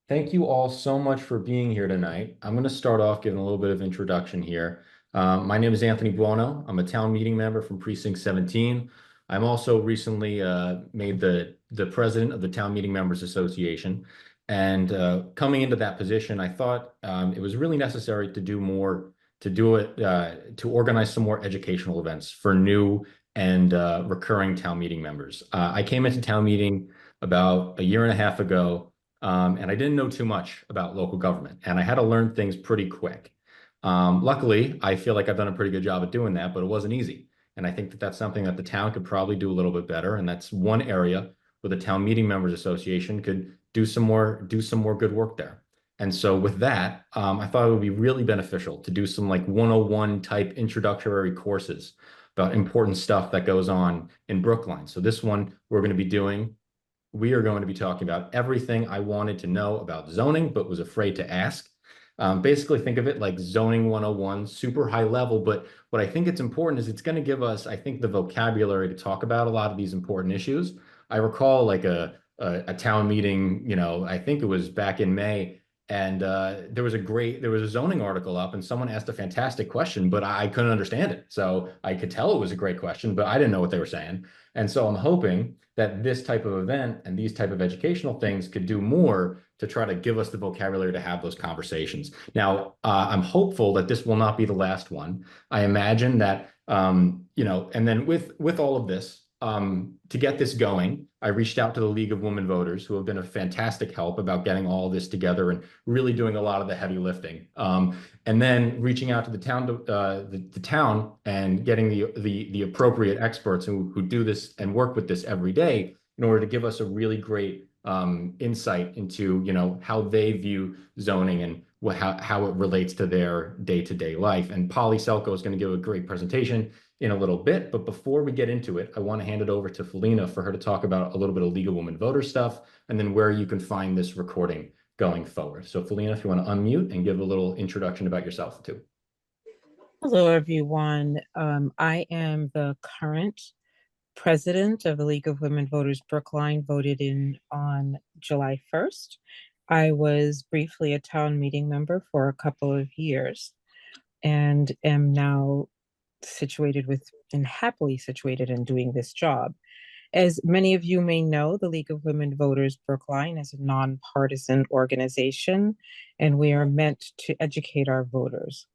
Thank you all so much for being here tonight. I'm going to start off giving a little bit of introduction here. My name is Anthony Buono. I'm a town meeting member from Precinct 17. I'm also recently made the president of the Town Meeting Members Association. And coming into that position, I thought it was really necessary to do more, to organize some more educational events for new and recurring town meeting members. I came into town meeting about a year and a half ago, and I didn't know too much about local government, and I had to learn things pretty quick. Luckily, I feel like I've done a pretty good job at doing that, but it wasn't easy. And I think that that's something that the town could probably do a little bit better. And that's one area where the Town Meeting Members Association could do some more good work there. And so with that, I thought it would be really beneficial to do some like 101 type introductory courses about important stuff that goes on in Brookline. So this one we are going to be talking about everything I wanted to know about zoning, but was afraid to ask. Basically, think of it like zoning 101, super high level. But what I think it's important is it's going to give us, I think, the vocabulary to talk about a lot of these important issues. I recall like a town meeting, I think it was back in May, and there was a zoning article up, and someone asked a fantastic question, but I couldn't understand it. So I could tell it was a great question, but I didn't know what they were saying. And so I'm hoping that this type of event and these type of educational things could do more to try to give us the vocabulary to have those conversations. Now, I'm hopeful that this will not be the last one. I imagine that, and then with all of this, to get this going, I reached out to the League of Women Voters, who have been a fantastic help about getting all this together and really doing a lot of the heavy lifting. And then reaching out to the town and getting the appropriate experts who do this and work with this every day in order to give us a really great insight into how they view zoning and how it relates to their day-to-day life. And Polly Selkoe is going to give a great presentation in a little bit. But before we get into it, I want to hand it over to Felina for her to talk about a little bit of League of Women Voters stuff and then where you can find this recording going forward. So Felina, if you want to unmute and give a little introduction about yourself too. Hello, everyone. I am the current president of the League of Women Voters Brookline, voted in on July 1st. I was briefly a town meeting member for a couple of years and am now happily situated in doing this job. As many of you may know, the League of Women Voters Brookline is a nonpartisan organization, and we are meant to educate our voters.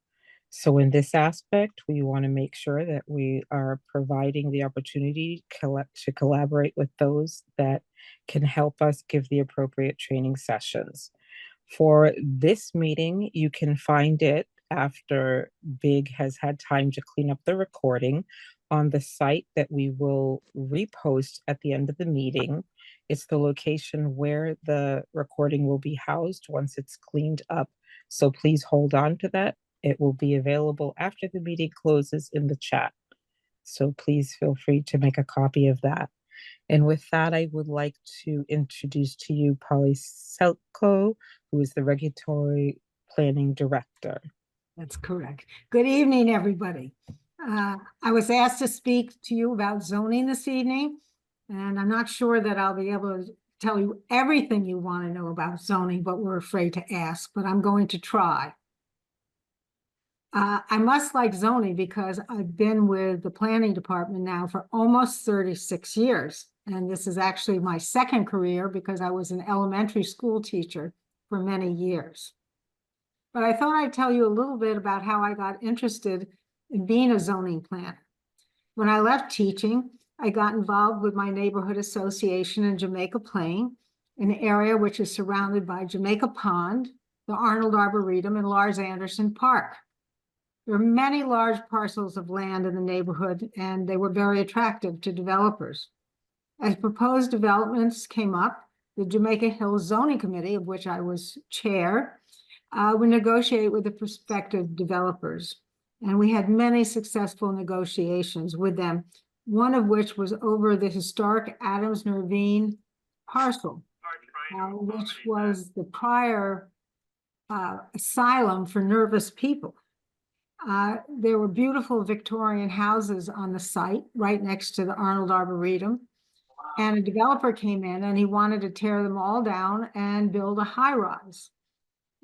So in this aspect, we want to make sure that we are providing the opportunity to collaborate with those that can help us give the appropriate training sessions. For this meeting, you can find it after Big has had time to clean up the recording on the site that we will repost at the end of the meeting. It's the location where the recording will be housed once it's cleaned up. So please hold on to that. It will be available after the meeting closes in the chat. So please feel free to make a copy of that. And with that, I would like to introduce to you Polly Selkoe, who is the Regulatory Planning Director. That's correct. Good evening, everybody. I was asked to speak to you about zoning this evening, and I'm not sure that I'll be able to tell you everything you want to know about zoning, but we're afraid to ask, but I'm going to try. I must like zoning because I've been with the planning department now for almost 36 years. And this is actually my second career because I was an elementary school teacher for many years. But I thought I'd tell you a little bit about how I got interested in being a zoning planner. When I left teaching, I got involved with my neighborhood association in Jamaica Plain, an area which is surrounded by Jamaica Pond, the Arnold Arboretum, and Lars Anderson Park. There are many large parcels of land in the neighborhood, and they were very attractive to developers. As proposed developments came up, the Jamaica Hills Zoning Committee, of which I was chair, would negotiate with the prospective developers. And we had many successful negotiations with them, one of which was over the historic Adams Ravine parcel, which was the prior asylum for nervous people. There were beautiful Victorian houses on the site right next to the Arnold Arboretum. And a developer came in and he wanted to tear them all down and build a high rise.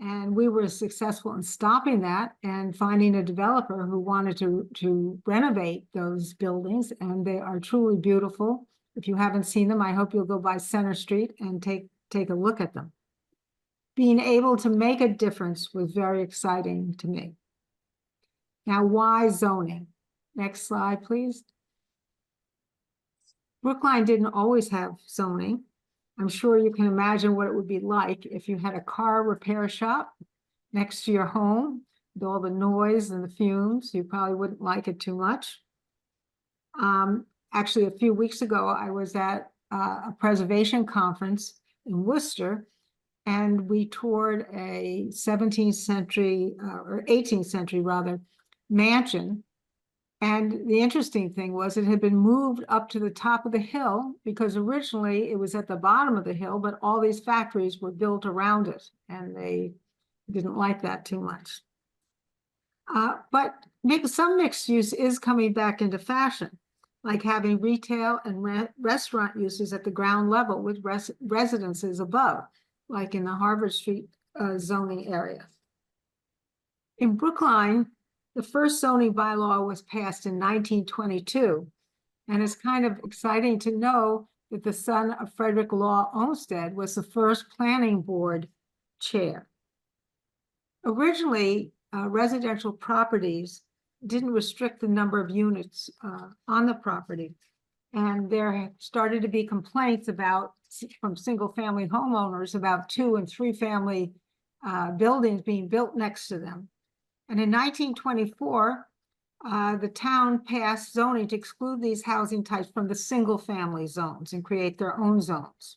And we were successful in stopping that and finding a developer who wanted to renovate those buildings, and they are truly beautiful. If you haven't seen them, I hope you'll go by Center Street and take a look at them. Being able to make a difference was very exciting to me. Now, why zoning? Next slide, please. Brookline didn't always have zoning. I'm sure you can imagine what it would be like if you had a car repair shop next to your home with all the noise and the fumes. You probably wouldn't like it too much. Actually, a few weeks ago, I was at a preservation conference in Worcester, and we toured a 17th century or 18th century rather mansion. And the interesting thing was it had been moved up to the top of the hill because originally it was at the bottom of the hill, but all these factories were built around it, and they didn't like that too much. But some mixed use is coming back into fashion, like having retail and restaurant uses at the ground level with residences above, like in the Harvard Street zoning area. In Brookline, the first zoning bylaw was passed in 1922, and it's kind of exciting to know that the son of Frederick Law Olmsted was the first planning board chair. Originally, residential properties didn't restrict the number of units on the property, and there started to be complaints from single-family homeowners about 2- and 3-family buildings being built next to them. And in 1924, the town passed zoning to exclude these housing types from the single-family zones and create their own zones.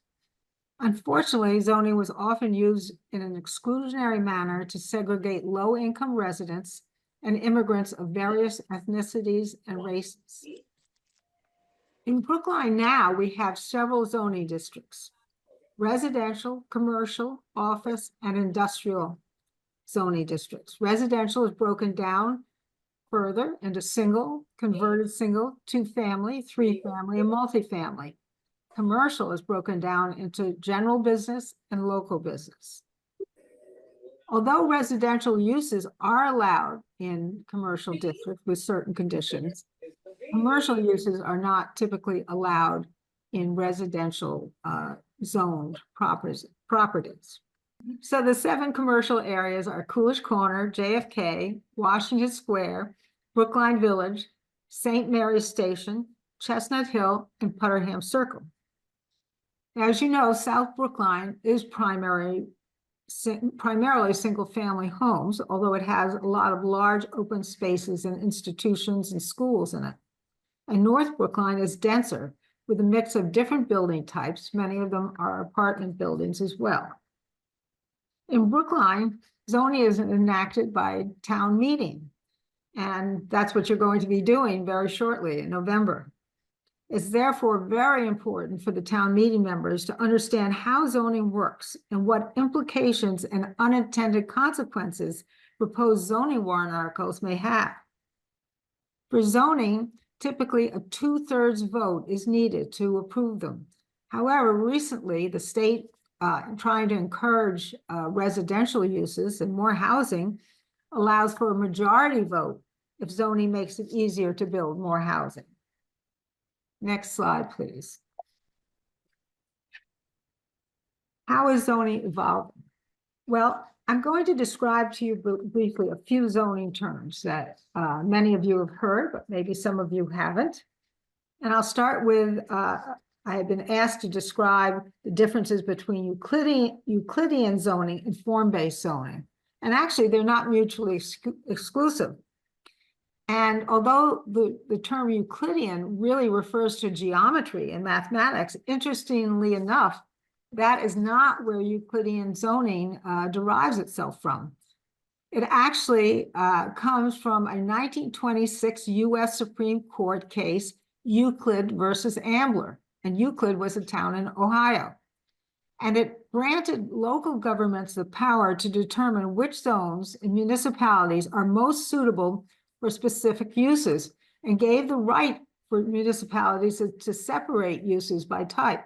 Unfortunately, zoning was often used in an exclusionary manner to segregate low-income residents and immigrants of various ethnicities and races. In Brookline now, we have several zoning districts: residential, commercial, office, and industrial zoning districts. Residential is broken down further into single, converted single, 2-family, 3-family, and multifamily. Commercial is broken down into general business and local business. Although residential uses are allowed in commercial districts with certain conditions, commercial uses are not typically allowed in residential zoned properties. So the 7 commercial areas are Coolidge Corner, JFK, Washington Square, Brookline Village, St. Mary's Station, Chestnut Hill, and Putterham Circle. Now, as you know, South Brookline is primarily single-family homes, although it has a lot of large open spaces and institutions and schools in it. And North Brookline is denser, with a mix of different building types. Many of them are apartment buildings as well. In Brookline, zoning is enacted by town meeting, and that's what you're going to be doing very shortly in November. It's therefore very important for the town meeting members to understand how zoning works and what implications and unintended consequences proposed zoning warrant articles may have. For zoning, typically a 2/3 vote is needed to approve them. However, recently the state, trying to encourage residential uses and more housing, allows for a majority vote if zoning makes it easier to build more housing. Next slide, please. How is zoning evolving? Well, I'm going to describe to you briefly a few zoning terms that many of you have heard, but maybe some of you haven't. And I'll start with, I have been asked to describe the differences between Euclidean zoning and form-based zoning. And actually, they're not mutually exclusive. And although the term Euclidean really refers to geometry and mathematics, interestingly enough, that is not where Euclidean zoning derives itself from. It actually comes from a 1926 US Supreme Court case, Euclid versus Ambler. And Euclid was a town in Ohio. And it granted local governments the power to determine which zones in municipalities are most suitable for specific uses, and gave the right for municipalities to separate uses by type.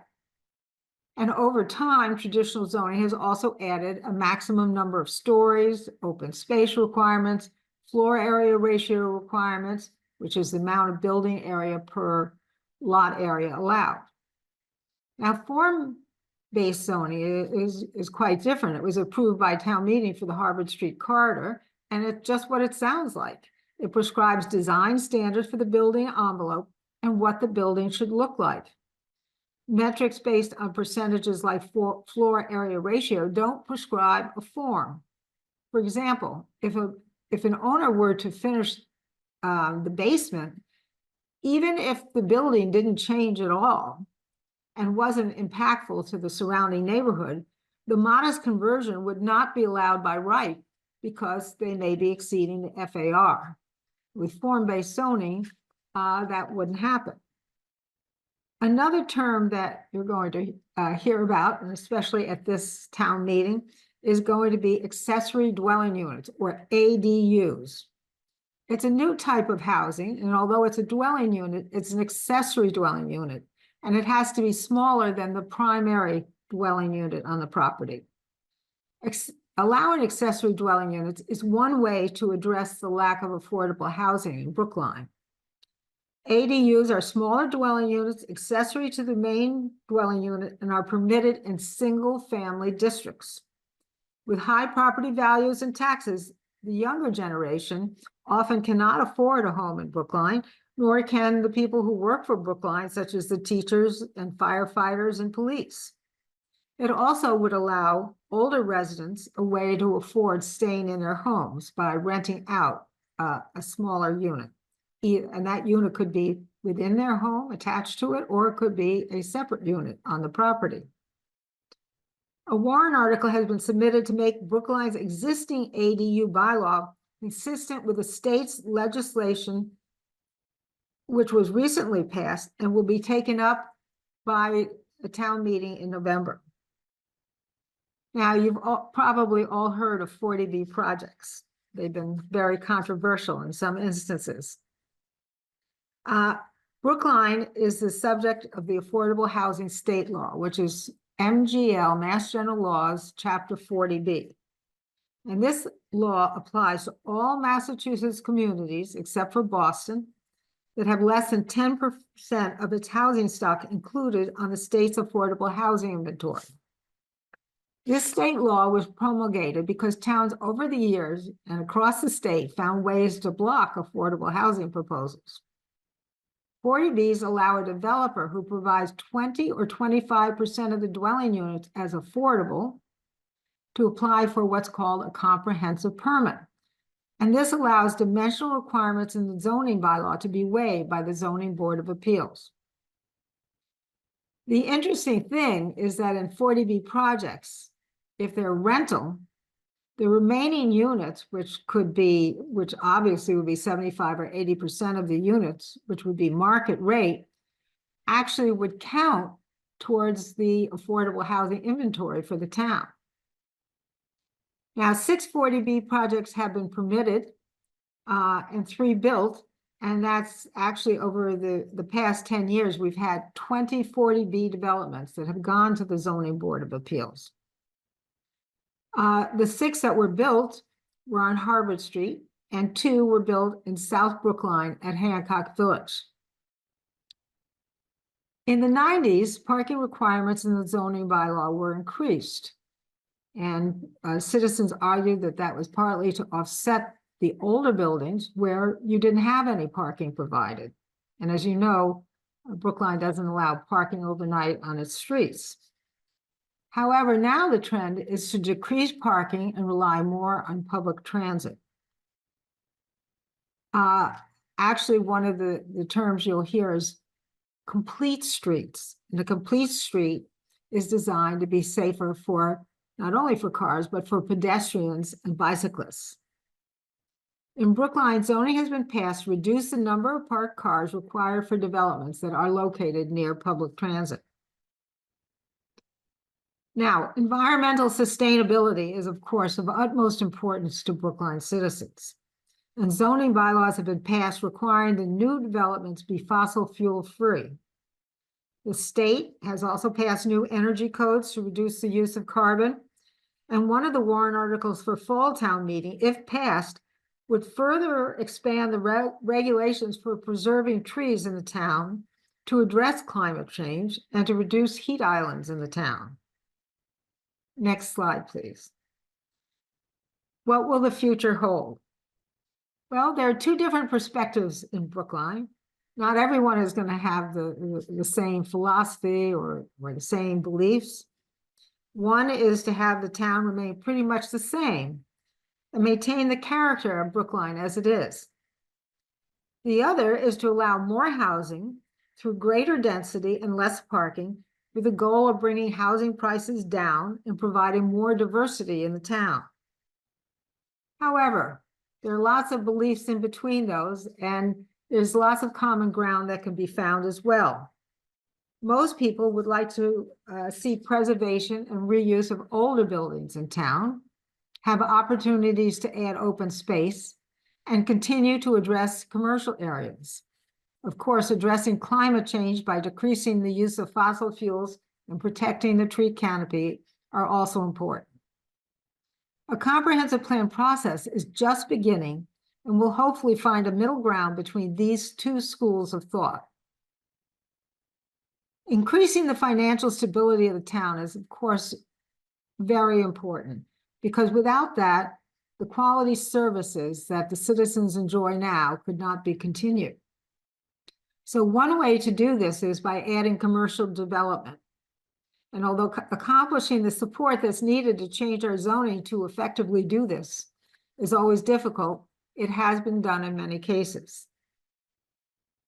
And over time, traditional zoning has also added a maximum number of stories, open space requirements, floor area ratio requirements, which is the amount of building area per lot area allowed. Now, form-based zoning is quite different. It was approved by town meeting for the Harvard Street corridor, and it's just what it sounds like. It prescribes design standards for the building envelope and what the building should look like. Metrics based on percentages like floor area ratio don't prescribe a form. For example, if an owner were to finish the basement, even if the building didn't change at all and wasn't impactful to the surrounding neighborhood, the modest conversion would not be allowed by right because they may be exceeding the FAR. With form-based zoning, that wouldn't happen. Another term that you're going to hear about, and especially at this town meeting, is going to be accessory dwelling units, or ADUs. It's a new type of housing, and although it's a dwelling unit, it's an accessory dwelling unit, and it has to be smaller than the primary dwelling unit on the property. Allowing accessory dwelling units is one way to address the lack of affordable housing in Brookline. ADUs are smaller dwelling units accessory to the main dwelling unit and are permitted in single-family districts. With high property values and taxes, the younger generation often cannot afford a home in Brookline, nor can the people who work for Brookline, such as the teachers and firefighters and police. It also would allow older residents a way to afford staying in their homes by renting out a smaller unit. And that unit could be within their home, attached to it, or it could be a separate unit on the property. A warrant article has been submitted to make Brookline's existing ADU bylaw consistent with the state's legislation, which was recently passed and will be taken up by a town meeting in November. Now, you've probably all heard of 40B projects. They've been very controversial in some instances. Brookline is the subject of the Affordable Housing State Law, which is MGL, Mass General Laws, Chapter 40B. And this law applies to all Massachusetts communities, except for Boston, that have less than 10% of its housing stock included on the state's affordable housing inventory. This state law was promulgated because towns over the years and across the state found ways to block affordable housing proposals. 40Bs allow a developer who provides 20 or 25% of the dwelling units as affordable to apply for what's called a comprehensive permit. And this allows dimensional requirements in the zoning bylaw to be waived by the Zoning Board of Appeals. The interesting thing is that in 40B projects, if they're rental, the remaining units, which obviously would be 75 or 80% of the units, which would be market rate, actually would count towards the affordable housing inventory for the town. Now, 6 40B projects have been permitted and 3 built, and that's actually over the past 10 years, we've had 20 40B developments that have gone to the Zoning Board of Appeals. The 6 that were built were on Harvard Street, and 2 were built in South Brookline at Hancock Village. In the 90s, parking requirements in the zoning bylaw were increased, and citizens argued that that was partly to offset the older buildings where you didn't have any parking provided. And as you know, Brookline doesn't allow parking overnight on its streets. However, now the trend is to decrease parking and rely more on public transit. Actually, one of the terms you'll hear is complete streets. And a complete street is designed to be safer for not only for cars, but for pedestrians and bicyclists. In Brookline, zoning has been passed to reduce the number of parked cars required for developments that are located near public transit. Now, environmental sustainability is, of course, of utmost importance to Brookline citizens. and zoning bylaws have been passed requiring the new developments be fossil fuel free. The state has also passed new energy codes to reduce the use of carbon. And one of the warrant articles for fall town meeting, if passed, would further expand the regulations for preserving trees in the town to address climate change and to reduce heat islands in the town. Next slide, please. What will the future hold? Well, there are two different perspectives in Brookline. Not everyone is going to have the same philosophy or the same beliefs. One is to have the town remain pretty much the same and maintain the character of Brookline as it is. The other is to allow more housing through greater density and less parking, with the goal of bringing housing prices down and providing more diversity in the town. However, there are lots of beliefs in between those, and there's lots of common ground that can be found as well. Most people would like to see preservation and reuse of older buildings in town, have opportunities to add open space, and continue to address commercial areas. Of course, addressing climate change by decreasing the use of fossil fuels and protecting the tree canopy are also important. A comprehensive plan process is just beginning and will hopefully find a middle ground between these two schools of thought. Increasing the financial stability of the town is, of course, very important, because without that, the quality services that the citizens enjoy now could not be continued. So one way to do this is by adding commercial development. And although accomplishing the support that's needed to change our zoning to effectively do this is always difficult, it has been done in many cases.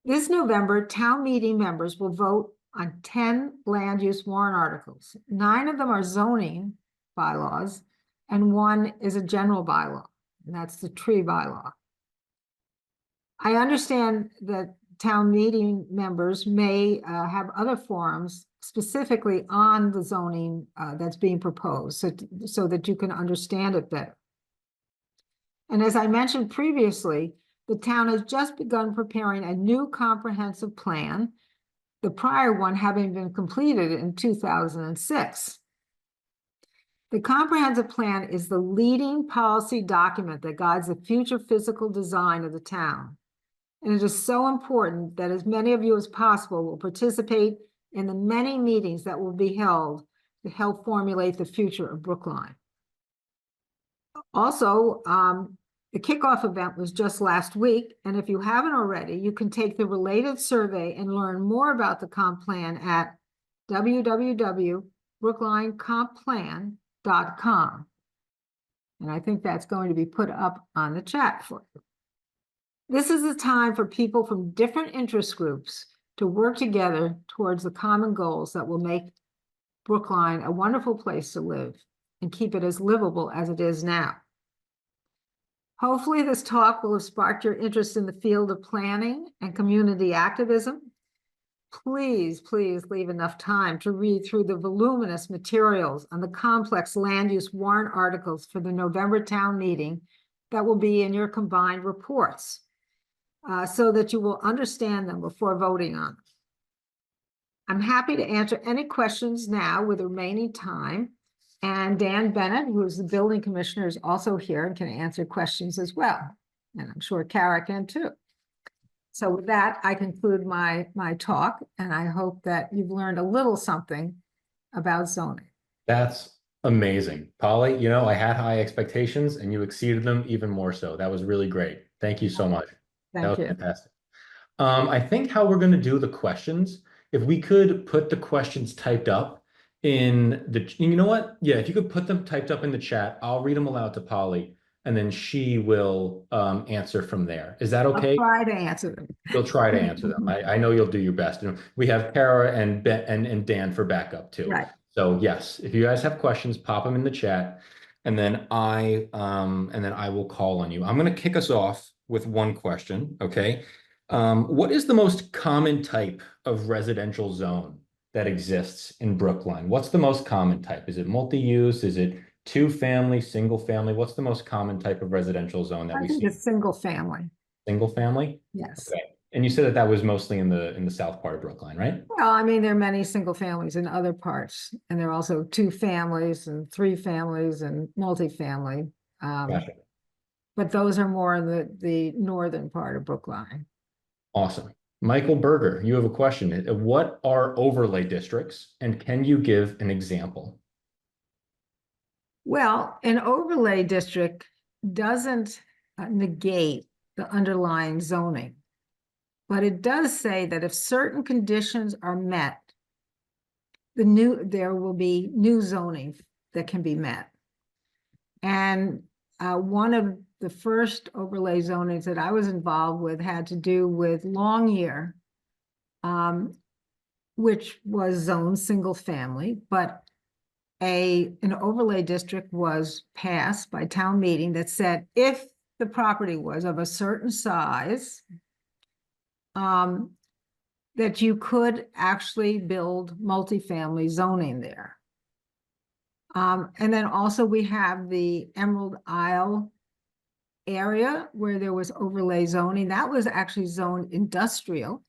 This November, town meeting members will vote on 10 land use warrant articles. 9 of them are zoning bylaws, and 1 is a general bylaw, and that's the tree bylaw. I understand that town meeting members may have other forums specifically on the zoning that's being proposed, so that you can understand it better. And as I mentioned previously, the town has just begun preparing a new comprehensive plan, the prior one having been completed in 2006. The comprehensive plan is the leading policy document that guides the future physical design of the town. And it is so important that as many of you as possible will participate in the many meetings that will be held to help formulate the future of Brookline. Also, the kickoff event was just last week, and if you haven't already, you can take the related survey and learn more about the comp plan at www.brooklinecomplan.com. And I think that's going to be put up on the chat for you. This is a time for people from different interest groups to work together towards the common goals that will make Brookline a wonderful place to live and keep it as livable as it is now. Hopefully this talk will have sparked your interest in the field of planning and community activism. Please, please leave enough time to read through the voluminous materials on the complex land use warrant articles for the November town meeting that will be in your combined reports, so that you will understand them before voting on them. I'm happy to answer any questions now with the remaining time. And Dan Bennett, who is the building commissioner, is also here and can answer questions as well. And I'm sure Kara can too. So with that, I conclude my talk, and I hope that you've learned a little something about zoning. That's amazing. Polly, you know, I had high expectations and you exceeded them even more so. That was really great. Thank you so much. That was fantastic. I think how we're going to do the questions, if we could put the questions typed up in the, you know what? Yeah, if you could put them typed up in the chat, I'll read them aloud to Polly, and then she will answer from there. Is that okay? I'll try to answer them. You'll try to answer them. I know you'll do your best. You know, we have Kara and Ben and Dan for backup too. Right. So yes, if you guys have questions, pop them in the chat, and then I will call on you. I'm going to kick us off with one question. Okay. What is the most common type of residential zone that exists in Brookline? What's the most common type? Is it multi-use? Is it Two family, single family. What's the most common type of residential zone that I we think see? it's single family. Single family? Yes. Okay. And you said that that was mostly in the south part of Brookline, right? Well, I mean, there are many single families in other parts, and there are also two families and three families and multifamily. Gotcha. But those are more in the northern part of Brookline. Awesome. Michael Berger, you have a question. What are overlay districts, and can you give an example? Well, an overlay district doesn't negate the underlying zoning, but it does say that if certain conditions are met, there will be new zoning that can be met. And one of the first overlay zonings that I was involved with had to do with Longyear, which was zoned single family, but an overlay district was passed by town meeting that said if the property was of a certain size, that you could actually build multifamily zoning there. And then also we have the Emerald Isle area where there was overlay zoning. That was actually zoned industrial.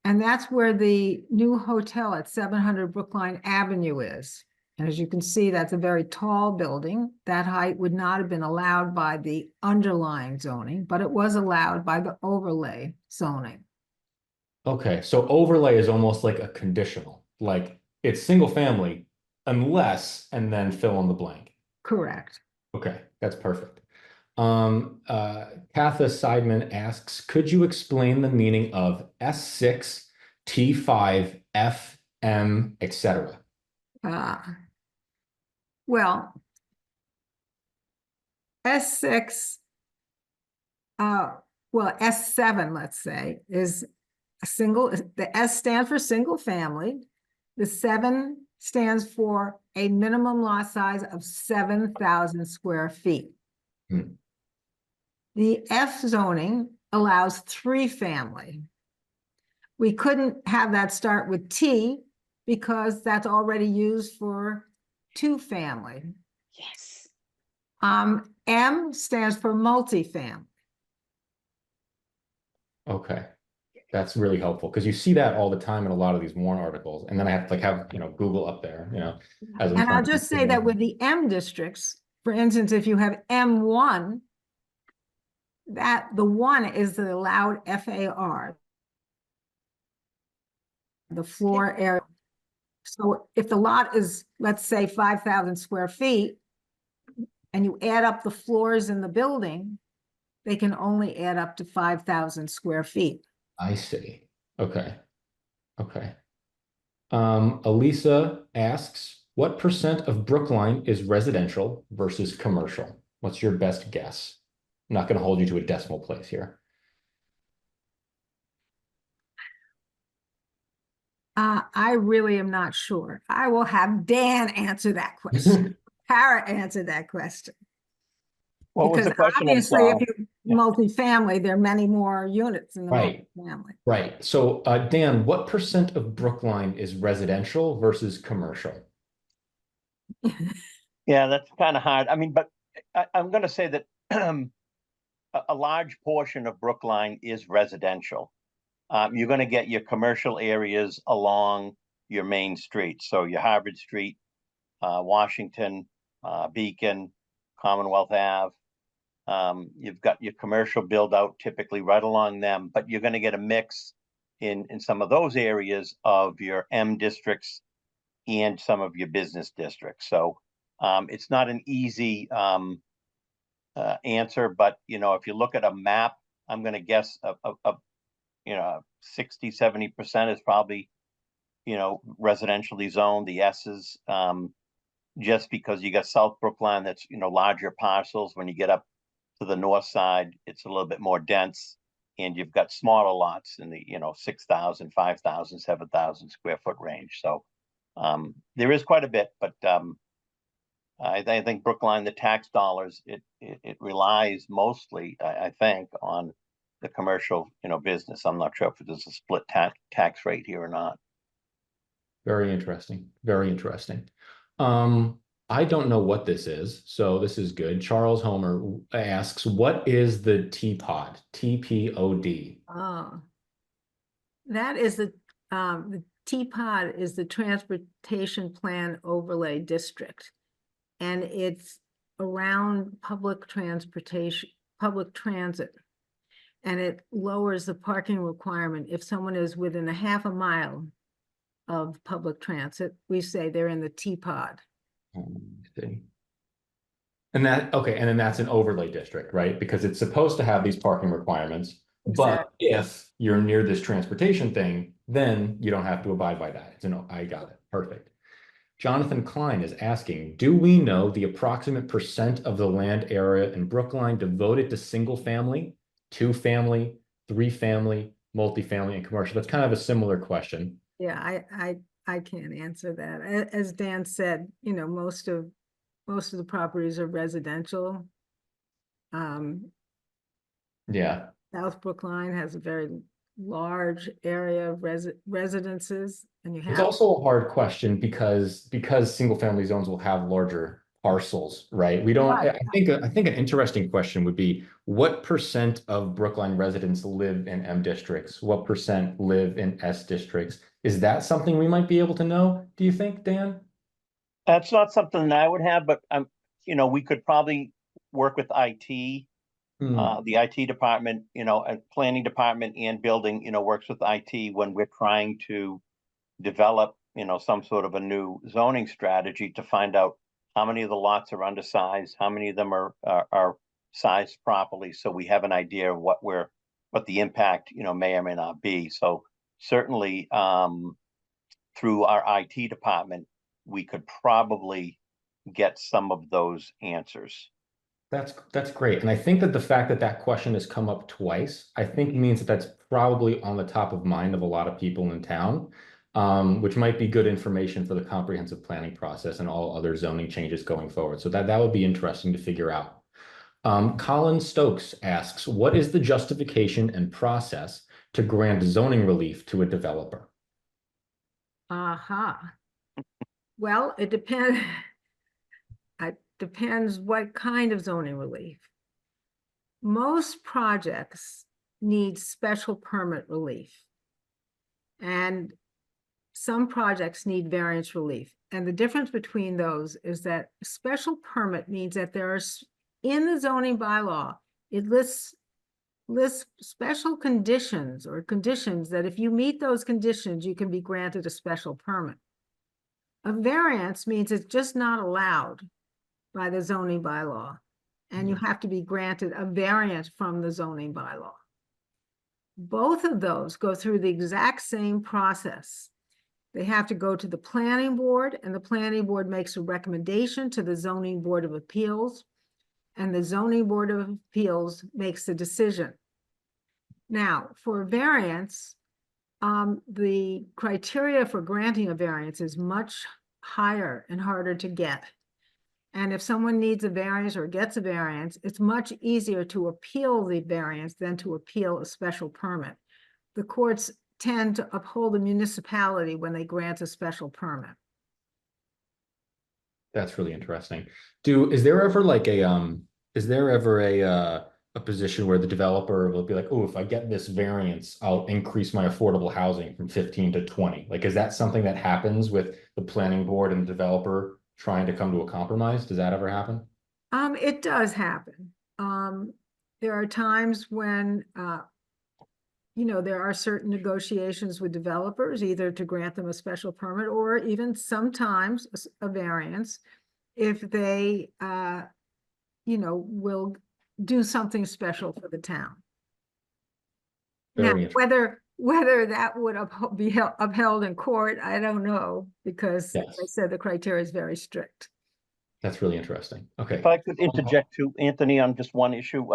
And that's where the new hotel at 700 Brookline Avenue is. And as you can see, that's a very tall building. That height would not have been allowed by the underlying zoning, but it was allowed by the overlay zoning. Okay, so overlay is almost like a conditional, like it's single family unless, and then fill in the blank. Correct. Okay, that's perfect. Katha Seidman asks, could you explain the meaning of S6, T5, FM, etc.? Well, S6, well, S7, let's say, is a single, the S stands for single family. The 7 stands for a minimum lot size of 7,000 square feet. Hmm. The F zoning allows 3 family. We couldn't have that start with T because that's already used for 2 family. Yes. M stands for multifamily. Okay, that's really helpful because you see that all the time in a lot of these warrant articles, and then I have to like have Google up there, as I'm And trying I'll just say that with the M districts, for instance, if you have M1, that the 1 is the allowed FAR, the floor area. So if the lot is, let's say, 5,000 square feet, and you add up the floors in the building, they can only add up to 5,000 square feet. I see. Okay. Okay. Elisa asks, what percent of Brookline is residential versus commercial? What's your best guess? I'm not going to hold you to a decimal place here. I really am not sure. I will have Dan answer that question. Kara answer that question. What was the Because question? I'm obviously, if sorry. you're multifamily, there are many more units in the Right. multifamily. Right. So, Dan, what percent of Brookline is residential versus commercial? Yeah, that's kind of hard. I mean, but I'm going to say that a large portion of Brookline is residential. You're going to get your commercial areas along your main streets. So your Harvard Street, Washington, Beacon, Commonwealth Ave. You've got your commercial build out typically right along them, but you're going to get a mix in some of those areas of your M districts and some of your business districts. So it's not an easy answer, but if you look at a map, I'm going to guess 60, 70% is probably residentially zoned. The S's, just because you got South Brookline, that's larger parcels. When you get up to the north side, it's a little bit more dense, and you've got smaller lots in the 6,000, 5,000, 7,000 square foot range. So there is quite a bit, but I think Brookline, the tax dollars, it relies mostly, I think, on the commercial business. I'm not sure if there's a split tax rate here or not. Very interesting. Very interesting. I don't know what this is, so this is good. Charles Homer asks, what is the TPOD? TPOD. Oh, that is the TPOD is the Transportation Plan Overlay District. And it's around public transportation, public transit. And it lowers the parking requirement. If someone is within a half a mile of public transit, we say they're in the TPOD. See. And that, okay, and then that's an overlay district, right? Because it's supposed to have these parking requirements. But if you're near this transportation thing, then you don't have to abide by that. It's an, I got it. Perfect. Jonathan Klein is asking, do we know the approximate percent of the land area in Brookline devoted to single family, two family, three family, multifamily, and commercial? That's kind of a similar question. Yeah, I can't answer that. As Dan said, you know, most of the properties are residential. Yeah. South Brookline has a very large area of residences, and you It's have, also a hard question because single family zones will have larger parcels, right? We don't, Right. I think an interesting question would be what percent of Brookline residents live in M districts? What percent live in S districts? Is that something we might be able to know? Do you think, Dan? That's not something that I would have, but you know, we could probably work with IT. The IT department, you know, and planning department and building, you know, works with IT when we're trying to develop, you know, some sort of a new zoning strategy to find out how many of the lots are undersized, how many of them are sized properly, so we have an idea of what the impact, you know, may or may not be. So certainly, through our IT department, we could probably get some of those answers. That's great. And I think that the fact that that question has come up twice, I think means that that's probably on the top of mind of a lot of people in town, which might be good information for the comprehensive planning process and all other zoning changes going forward. So that would be interesting to figure out. Colin Stokes asks, what is the justification and process to grant zoning relief to a developer? well, it depends. It depends what kind of zoning relief. Most projects need special permit relief. And some projects need variance relief. And the difference between those is that special permit means that there are, in the zoning bylaw, it lists special conditions or conditions that if you meet those conditions, you can be granted a special permit. A variance means it's just not allowed by the zoning bylaw, and you have to be granted a variance from the zoning bylaw. Both of those go through the exact same process. They have to go to the planning board, and the planning board makes a recommendation to the zoning board of appeals, and the zoning board of appeals makes the decision. Now, for a variance, the criteria for granting a variance is much higher and harder to get. And if someone needs a variance or gets a variance, it's much easier to appeal the variance than to appeal a special permit. The courts tend to uphold the municipality when they grant a special permit. That's really interesting. Is there ever like a position where the developer will be like, oh, if I get this variance, I'll increase my affordable housing from 15 to 20. Like, is that something that happens with the planning board and the developer trying to come to a compromise? Does that ever happen? It does happen. There are times when you know, there are certain negotiations with developers, either to grant them a special permit or even sometimes a variance if they, you know, will do something special for the town. Now, whether that would be upheld in court, I don't know, because Yes. as I said, the criteria is very strict. That's really interesting. Okay. If I could interject too, Anthony, on just one issue.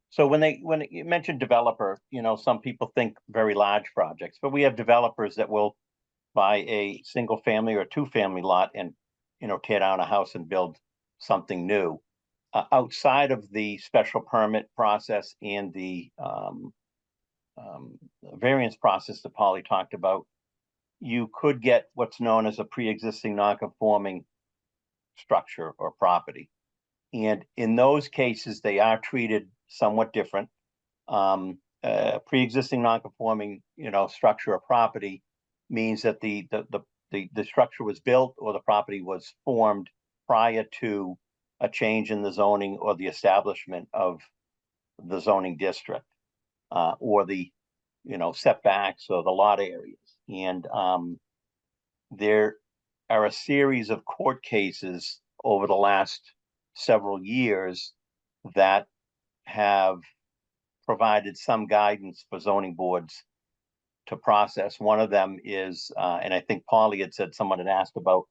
So when you mentioned developer, you know, some people think very large projects, but we have developers that will buy a single family or two family lot and, you know, tear down a house and build something new. Outside of the special permit process and the variance process that Polly talked about, you could get what's known as a pre-existing non-conforming structure or property. And in those cases, they are treated somewhat different. Pre-existing non-conforming, structure or property means that the structure was built or the property was formed prior to a change in the zoning or the establishment of the zoning district, or the, setbacks or the lot areas. And there are a series of court cases over the last several years that have provided some guidance for zoning boards to process. One of them is, and I think Polly had said, someone had asked about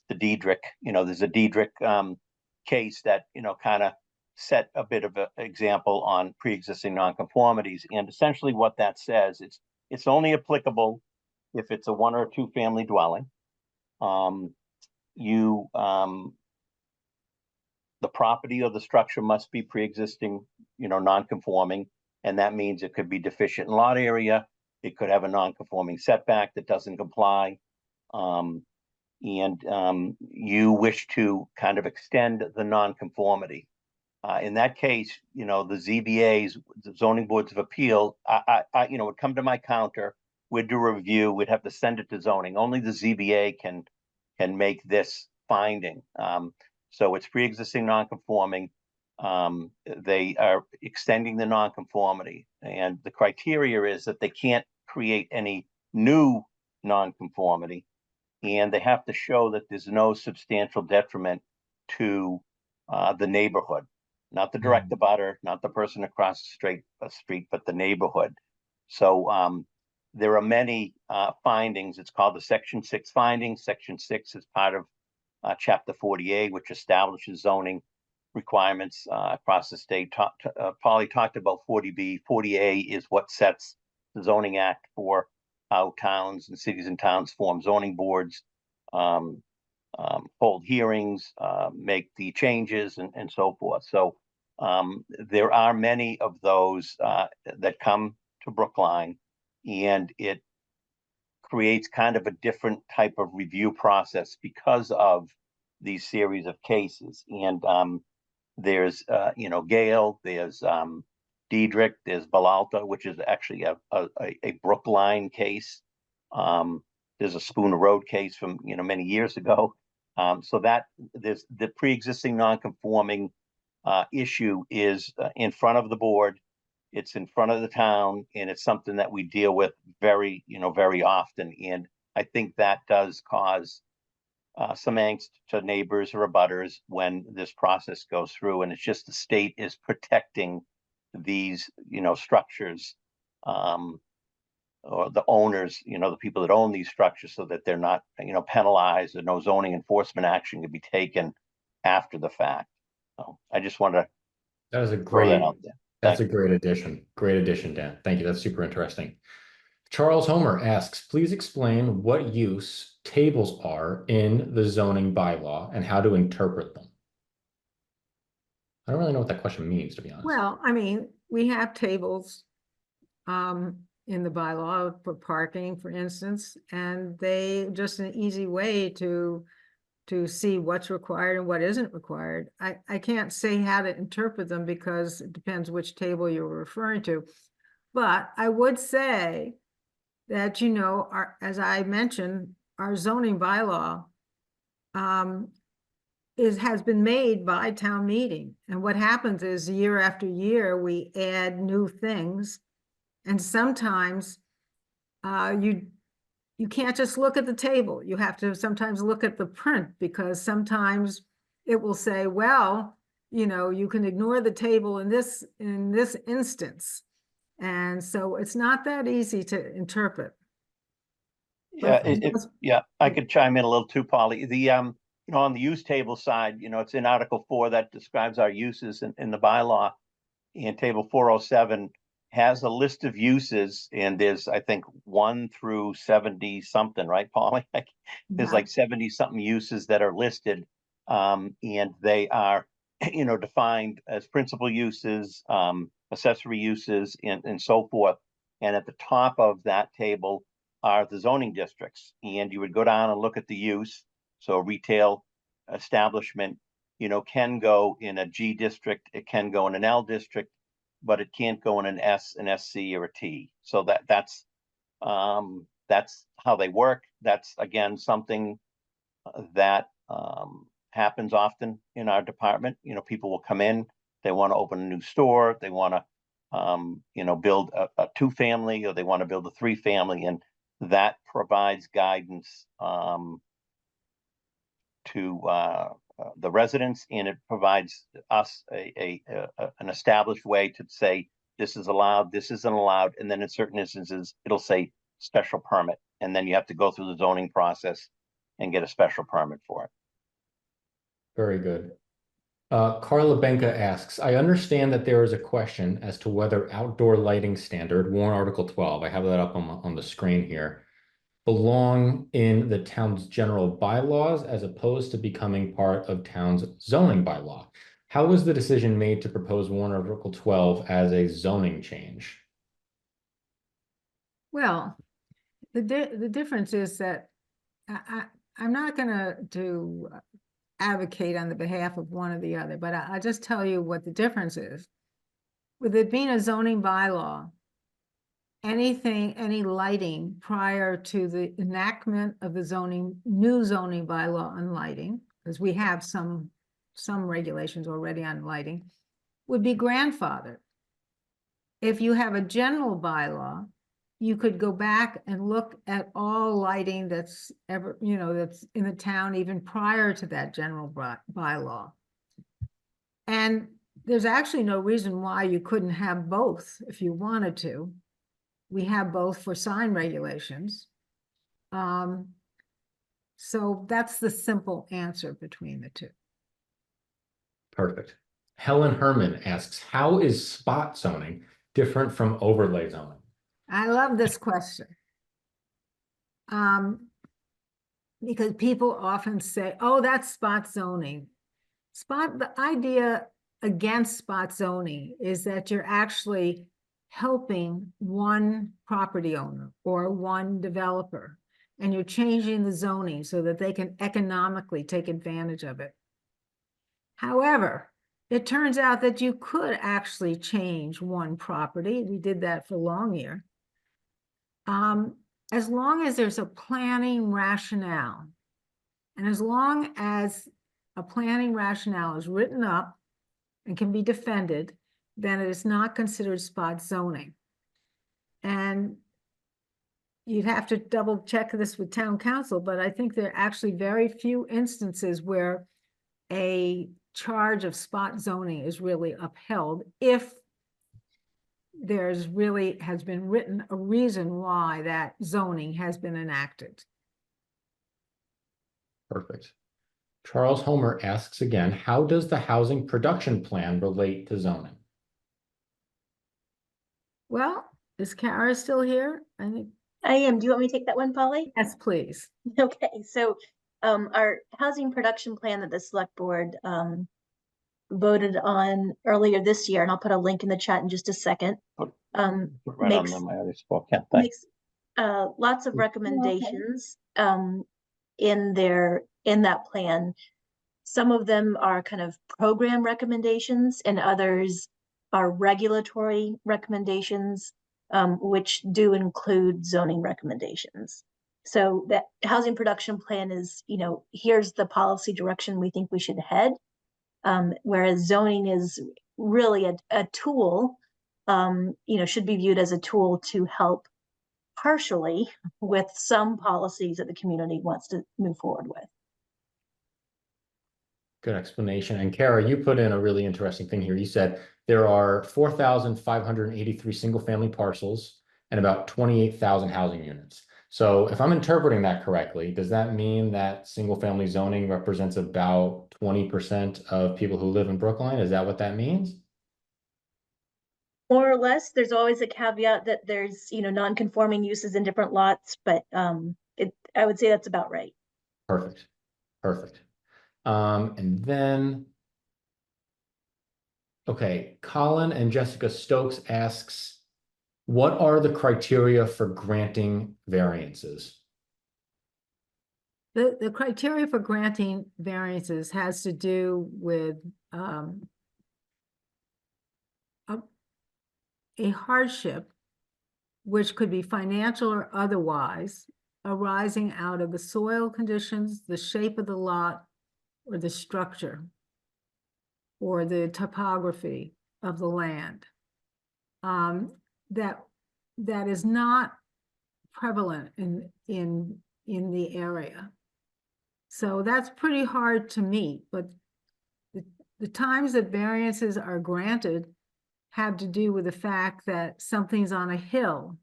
the Diedrich. There's a Diedrich case that, kind of set a bit of an example on pre-existing nonconformities. And essentially what that says, it's only applicable if it's a 1 or 2 family dwelling. The property or the structure must be pre-existing, non-conforming, and that means it could be deficient in lot area. It could have a non-conforming setback that doesn't comply, and you wish to kind of extend the non-conformity. In that case, the ZBAs, the zoning boards of appeal, would come to my counter. We'd do a review. We'd have to send it to zoning. Only the ZBA can make this finding. So it's pre-existing non-conforming. They are extending the non-conformity, and the criteria is that they can't create any new non-conformity, and they have to show that there's no substantial detriment to the neighborhood, not the direct abutter, not the person across the street, but the neighborhood. So there are many findings. It's called the Section 6 findings. Section 6 is part of Chapter 40A, which establishes zoning requirements across the state. Polly talked about 40B. 40A is what sets the zoning act for how towns and cities and towns form zoning boards, hold hearings, make the changes, and so forth. So there are many of those that come to Brookline, and it creates kind of a different type of review process because of these series of cases. And there's, Gale, there's Diedrich, there's Belalta, which is actually a Brookline case. There's a Spooner Road case from, many years ago. So that there's the pre-existing non-conforming issue is in front of the board. It's in front of the town, and it's something that we deal with very, very often. And I think that does cause some angst to neighbors or abutters when this process goes through. And it's just the state is protecting these, structures, or the owners, the people that own these structures, so that they're not, penalized, or no zoning enforcement action can be taken after the fact. So I just want to That is a throw that great, out there. that's a great addition. Great addition, Dan. Thank you. That's super interesting. Charles Homer asks, please explain what use tables are in the zoning bylaw and how to interpret them. I don't really know what that question means, to be honest. Well, I mean, we have tables in the bylaw for parking, for instance, and they just an easy way to see what's required and what isn't required. I can't say how to interpret them because it depends which table you're referring to. But I would say that, as I mentioned, our zoning bylaw has been made by town meeting. And what happens is year after year, we add new things. And sometimes you can't just look at the table. You have to sometimes look at the print, because sometimes it will say, well, you can ignore the table in this instance. And so it's not that easy to interpret. Yeah, I could chime in a little too, Polly. The on the use table side, it's in Article 4 that describes our uses in the bylaw. And table 407 has a list of uses, and there's, I think, 1 through 70 something, right, Polly? There's like 70 something uses that are listed, and they are, defined as principal uses, accessory uses, and so forth. And at the top of that table are the zoning districts, and you would go down and look at the use. So retail establishment, can go in a G district, it can go in an L district, but it can't go in an S, an SC, or a T. So that's how they work. That's, again, something that happens often in our department. People will come in, they want to open a new store, they want to build a 2-family, or they want to build a 3-family, and that provides guidance to the residents, and it provides us an established way to say this is allowed, this isn't allowed, and then in certain instances it'll say special permit, and then you have to go through the zoning process and get a special permit for it. Very good. Carla Benka asks, I understand that there is a question as to whether outdoor lighting standard, warrant Article 12, I have that up on the screen here, belong in the town's general bylaws as opposed to becoming part of town's zoning bylaw. How was the decision made to propose warrant Article 12 as a zoning change? Well, the difference is that I'm not going to advocate on the behalf of one or the other, but I'll just tell you what the difference is. With it being a zoning bylaw, any lighting prior to the enactment of the new zoning bylaw on lighting, because we have some regulations already on lighting, would be grandfathered. If you have a general bylaw, you could go back and look at all lighting that's that's in the town even prior to that general bylaw. And there's actually no reason why you couldn't have both if you wanted to. We have both for sign regulations. So that's the simple answer between the two. Perfect. Helen Herman asks, how is spot zoning different from overlay zoning? I love this question. Because people often say, oh, that's spot zoning. The idea against spot zoning is that you're actually helping one property owner or one developer, and you're changing the zoning so that they can economically take advantage of it. However, it turns out that you could actually change one property. We did that for Longyear. As long as there's a planning rationale, and as long as a planning rationale is written up and can be defended, then it is not considered spot zoning. And you'd have to double check this with town council, but I think there are actually very few instances where a charge of spot zoning is really upheld if has been written a reason why that zoning has been enacted. Perfect. Charles Homer asks again, how does the housing production plan relate to zoning? Well, is Kara still here? I think. I am. Do you want me to take that one, Polly? Yes, please. Okay, so our housing production plan that the select board voted on earlier this year, and I'll put a link in the chat in just a second. Right on them, I already spoke. Yeah, makes lots of recommendations in that plan. Some of them are kind of program recommendations, and others are regulatory recommendations, which do include zoning recommendations. So that housing production plan is, here's the policy direction we think we should head. Whereas zoning is really a tool, should be viewed as a tool to help partially with some policies that the community wants to move forward with. Good explanation. And Kara, you put in a really interesting thing here. You said there are 4,583 single-family parcels and about 28,000 housing units. So if I'm interpreting that correctly, does that mean that single-family zoning represents about 20% of people who live in Brookline? Is that what that means? More or less. There's always a caveat that there's, non-conforming uses in different lots, but I would say that's about right. Perfect. Perfect. And then, okay, Colin and Jessica Stokes asks, what are the criteria for granting variances? The criteria for granting variances has to do with a hardship, which could be financial or otherwise, arising out of the soil conditions, the shape of the lot, or the structure, or the topography of the land. That is not prevalent in the area. So that's pretty hard to meet, but the times that variances are granted have to do with the fact that something's on a hill,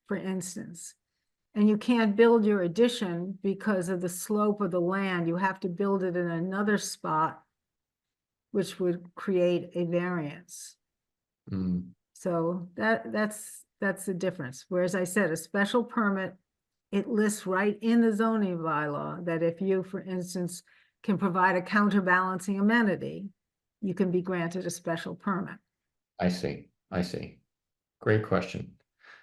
for instance, and you can't build your addition because of the slope of the land. You have to build it in another spot, which would create a variance. Mm. So that's the difference. Whereas I said, a special permit, it lists right in the zoning bylaw that if you, for instance, can provide a counterbalancing amenity, you can be granted a special permit. I see. I see. Great question.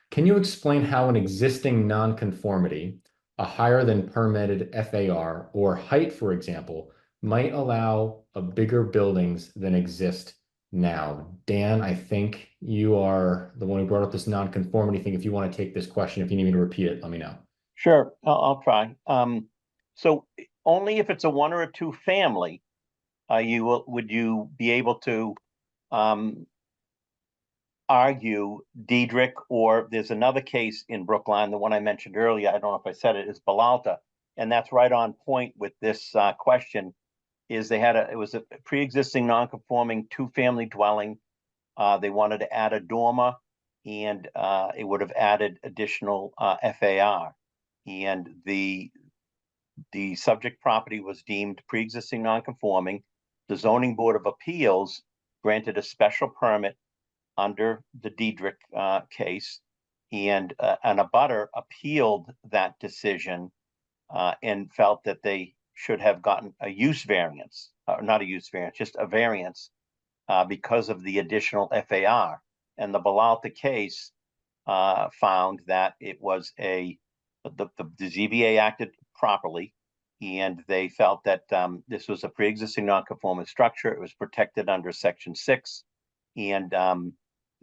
Can you explain how an existing nonconformity, a higher than permitted FAR or height, for example, might allow a bigger buildings than exist now? Dan, I think you are the one who brought up this nonconformity thing. If you want to take this question, if you need me to repeat it, let me know. Sure, I'll try. So only if it's a 1 or a 2 family, would you be able to argue Diedrich, or there's another case in Brookline, the one I mentioned earlier, I don't know if I said it, is Balalta, and that's right on point with this question. Is it was a pre-existing non-conforming 2-family dwelling. They wanted to add a dormer, and it would have added additional FAR, and the subject property was deemed pre-existing non-conforming. The Zoning Board of Appeals granted a special permit under the Diedrich case, and an abutter appealed that decision and felt that they should have gotten a use variance, not a use variance, just a variance because of the additional FAR. And the Balalta case found that it was the ZBA acted properly, and they felt that this was a pre-existing non-conforming structure. It was protected under Section 6, and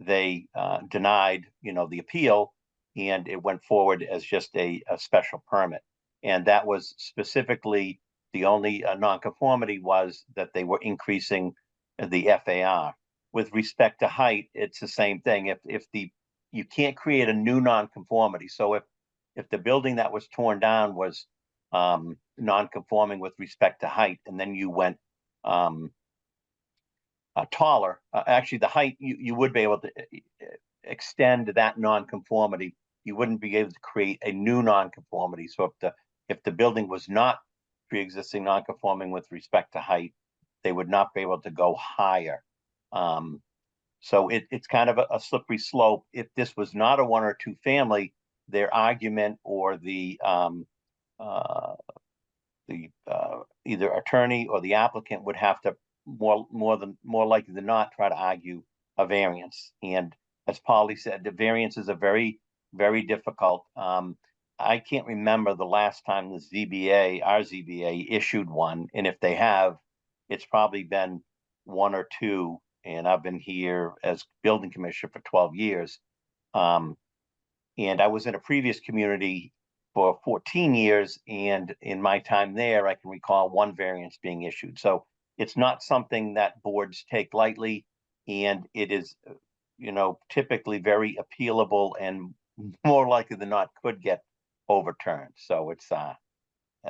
they denied, the appeal, and it went forward as just a special permit. And that was specifically the only nonconformity was that they were increasing the FAR. With respect to height, it's the same thing. If you can't create a new nonconformity. So if the building that was torn down was nonconforming with respect to height, and then you went taller, actually the height, you would be able to extend that nonconformity. You wouldn't be able to create a new nonconformity. So if the building was not pre-existing nonconforming with respect to height, they would not be able to go higher. So it's kind of a slippery slope. If this was not a 1 or 2 family, their argument or the either attorney or the applicant would have to more likely than not try to argue a variance. And as Polly said, the variances are very, very difficult. I can't remember the last time the our ZBA issued one, and if they have, it's probably been 1 or 2. And I've been here as building commissioner for 12 years. And I was in a previous community for 14 years, and in my time there, I can recall 1 variance being issued. So it's not something that boards take lightly, and it is, typically very appealable, and more likely than not could get overturned. So it's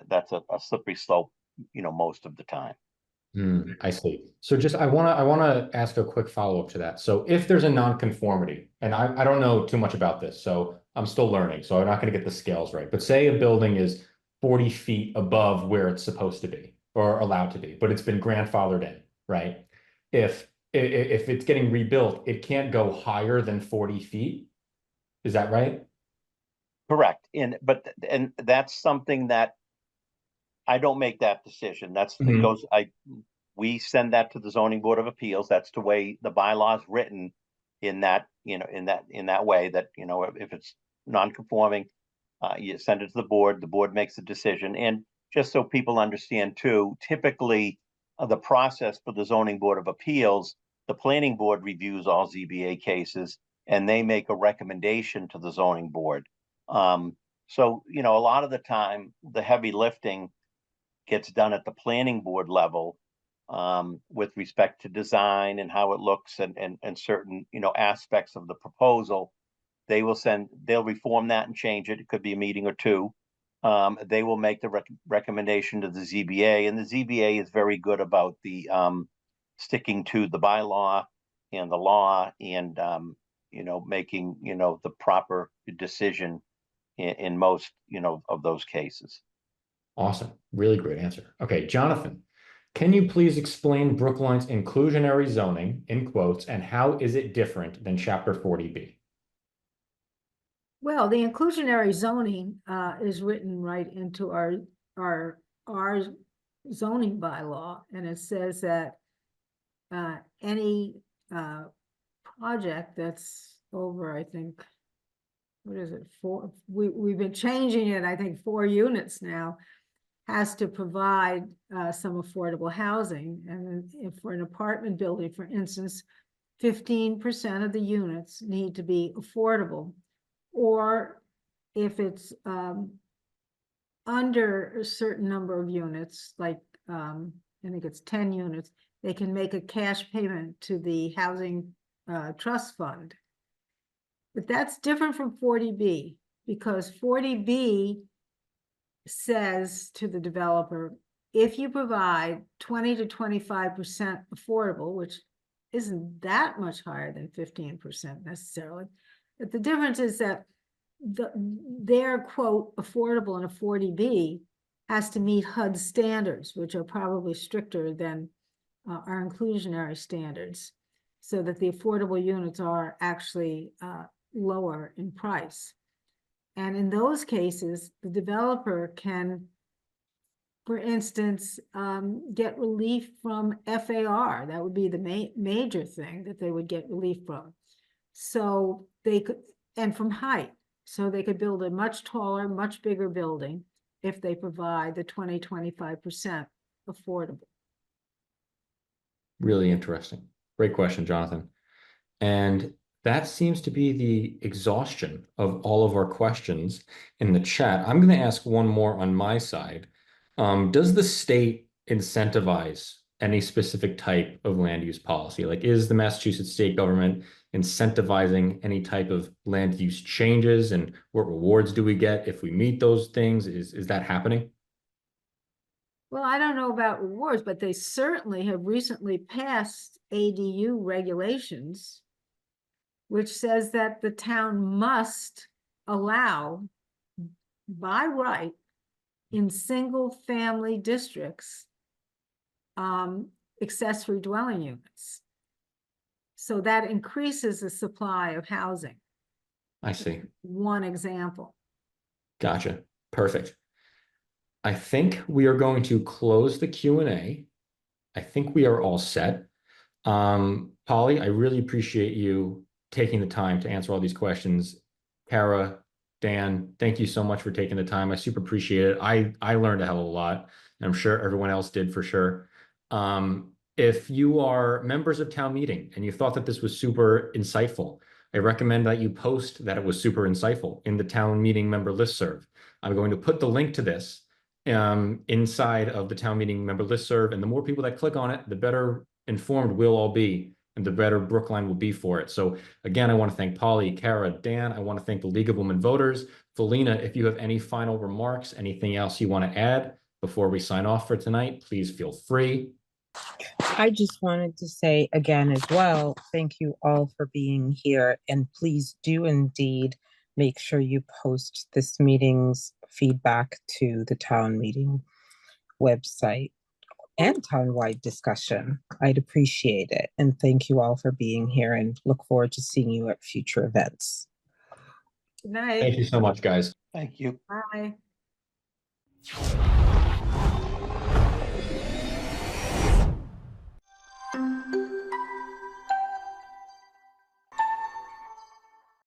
that's a slippery slope, most of the time. I see. So I want to ask a quick follow-up to that. So if there's a nonconformity, and I don't know too much about this, so I'm still learning, so I'm not going to get the scales right. But say a building is 40 feet above where it's supposed to be or allowed to be, but it's been grandfathered in, right? If it's getting rebuilt, it can't go higher than 40 feet. Is that right? Correct. And that's something that I don't make that decision. We send that to the Zoning Board of Appeals. That's the way the bylaw is written, in that, in that way that, if it's non-conforming, you send it to the board makes a decision. And just so people understand too, typically the process for the Zoning Board of Appeals, the Planning Board reviews all ZBA cases and they make a recommendation to the Zoning Board. So, you know, a lot of the time, the heavy lifting gets done at the Planning Board level with respect to design and how it looks and certain, you know, aspects of the proposal. They'll reform that and change it. It could be a meeting or two. They will make the recommendation to the ZBA, and the ZBA is very good about the sticking to the bylaw and the law and you know, making, you know, the proper decision in most, you know, of those cases. Awesome. Really great answer. Okay, Jonathan, can you please explain Brookline's inclusionary zoning, in quotes, and how is it different than Chapter 40B? Well, the inclusionary zoning is written right into our zoning bylaw, and it says that any project that's over, I think, what is it, we've been changing it, I think 4 units now, has to provide some affordable housing. And if for an apartment building, for instance, 15% of the units need to be affordable. Or if it's under a certain number of units, like I think it's 10 units, they can make a cash payment to the housing trust fund. But that's different from 40B, because 40B says to the developer, if you provide 20 to 25% affordable, which isn't that much higher than 15% necessarily, but the difference is that their quote affordable in a 40B has to meet HUD standards, which are probably stricter than our inclusionary standards, so that the affordable units are actually lower in price. And in those cases, the developer can, for instance, get relief from FAR. That would be the major thing that they would get relief from. So they could, and from height. So they could build a much taller, much bigger building if they provide the 20-25% affordable. Really interesting. Great question, Jonathan. And that seems to be the exhaustion of all of our questions in the chat. I'm going to ask one more on my side. Does the state incentivize any specific type of land use policy? Like, is the Massachusetts state government incentivizing any type of land use changes, and what rewards do we get if we meet those things? Is that happening? Well, I don't know about rewards, but they certainly have recently passed ADU regulations, which says that the town must allow by right in single family districts accessory dwelling units. So that increases the supply of housing. I see. One example. Gotcha. Perfect. I think we are going to close the Q&A. I think we are all set. Polly, I really appreciate you taking the time to answer all these questions. Kara, Dan, thank you so much for taking the time. I super appreciate it. I learned a hell of a lot, and I'm sure everyone else did for sure. If you are members of town meeting and you thought that this was super insightful, I recommend that you post that it was super insightful in the town meeting member listserv. I'm going to put the link to this inside of the town meeting member listserv, and the more people that click on it, the better informed we'll all be, and the better Brookline will be for it. So again, I want to thank Polly, Kara, Dan. I want to thank the League of Women Voters. Felina, if you have any final remarks, anything else you want to add before we sign off for tonight, please feel free. I just wanted to say again as well, thank you all for being here, and please do indeed make sure you post this meeting's feedback to the town meeting website and townwide discussion. I'd appreciate it. And thank you all for being here, and look forward to seeing you at future events. Good night. Thank you so much, guys. Thank you. Bye.